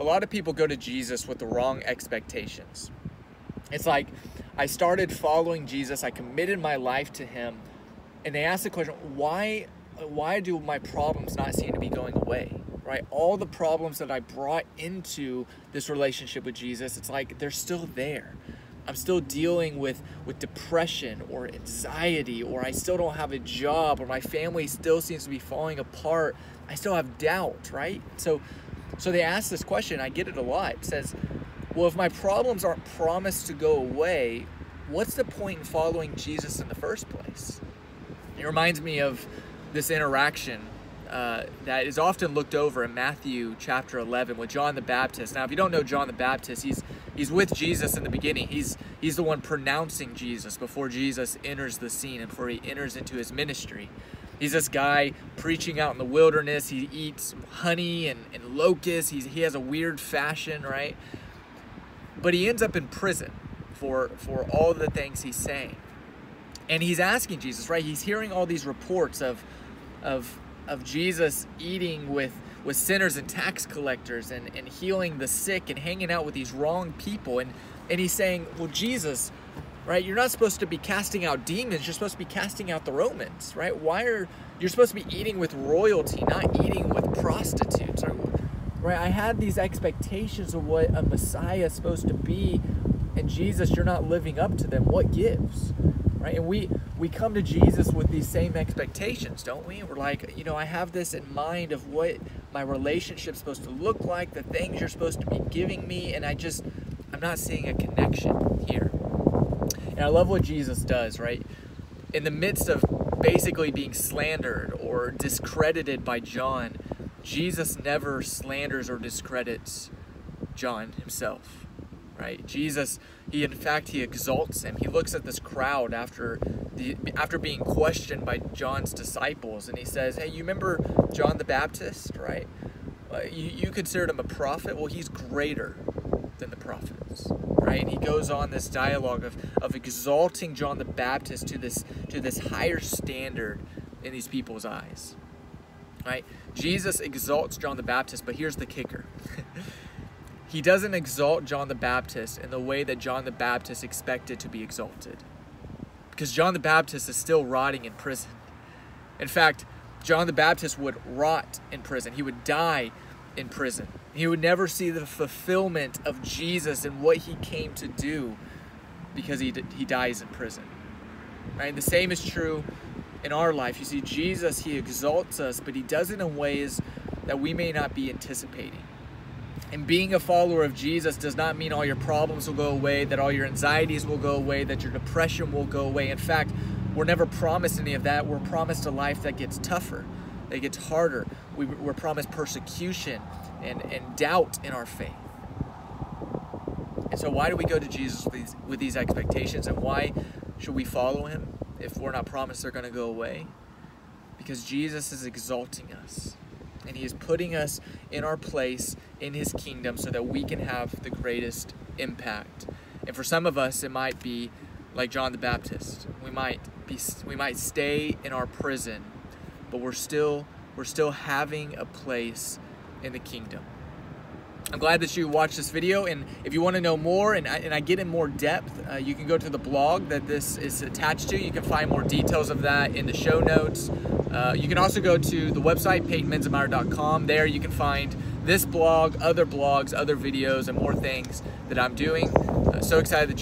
a lot of people go to Jesus with the wrong expectations. It's like, I started following Jesus, I committed my life to him, and they ask the question, why do my problems not seem to be going away, right? All the problems that I brought into this relationship with Jesus, it's like they're still there. I'm still dealing with depression or anxiety, or I still don't have a job, or my family still seems to be falling apart. I still have doubt, right? So they ask this question, I get it a lot. It says, well, if my problems aren't promised to go away, what's the point in following Jesus in the first place? It reminds me of this interaction that is often looked over in Matthew chapter 11 with John the Baptist. Now, if you don't know John the Baptist, he's with Jesus in the beginning. He's the one pronouncing Jesus before Jesus enters the scene and before he enters into his ministry. He's this guy preaching out in the wilderness. He eats honey and locusts. He has a weird fashion, right? But he ends up in prison for all the things he's saying. And he's asking Jesus, right? He's hearing all these reports of Jesus eating with sinners and tax collectors and healing the sick and hanging out with these wrong people. And he's saying, well, Jesus, right? You're not supposed to be casting out demons. You're supposed to be casting out the Romans, right? You're supposed to be eating with royalty, not eating with prostitutes, right? I had these expectations of what a Messiah is supposed to be, and Jesus, you're not living up to them. What gives, right? And we come to Jesus with these same expectations, don't we? We're like, I have this in mind of what my relationship's supposed to look like, the things you're supposed to be giving me, and I'm not seeing a connection here. And I love what Jesus does, right? In the midst of basically being slandered or discredited by John, Jesus never slanders or discredits John himself, right? Jesus, he exalts him. He looks at this crowd after being questioned by John's disciples, and he says, hey, you remember John the Baptist, right? You considered him a prophet. Well, he's greater than the prophets, right? And he goes on this dialogue of exalting John the Baptist to this higher standard in these people's eyes, right? Jesus exalts John the Baptist, but here's the kicker. He doesn't exalt John the Baptist in the way that John the Baptist expected to be exalted, because John the Baptist is still rotting in prison. In fact, John the Baptist would rot in prison. He would die in prison. He would never see the fulfillment of Jesus and what he came to do because he dies in prison, right? The same is true in our life. You see, Jesus, he exalts us, but he does it in ways that we may not be anticipating. And being a follower of Jesus does not mean all your problems will go away, that all your anxieties will go away, that your depression will go away. In fact, we're never promised any of that. We're promised a life that gets tougher, that gets harder. We're promised persecution and doubt in our faith. And so why do we go to Jesus with these expectations, and why should we follow him if we're not promised they're going to go away? Because Jesus is exalting us, and he is putting us in our place in his kingdom so that we can have the greatest impact. And for some of us, it might be like John the Baptist. We might stay in our prison, but we're still having a place in the kingdom. I'm glad that you watched this video, and if you want to know more and I get in more depth, you can go to the blog that this is attached to. You can find more details of that in the show notes. You can also go to the website, PeytonMenzemeyer.com. There you can find this blog, other blogs, other videos, and more things that I'm doing. So excited that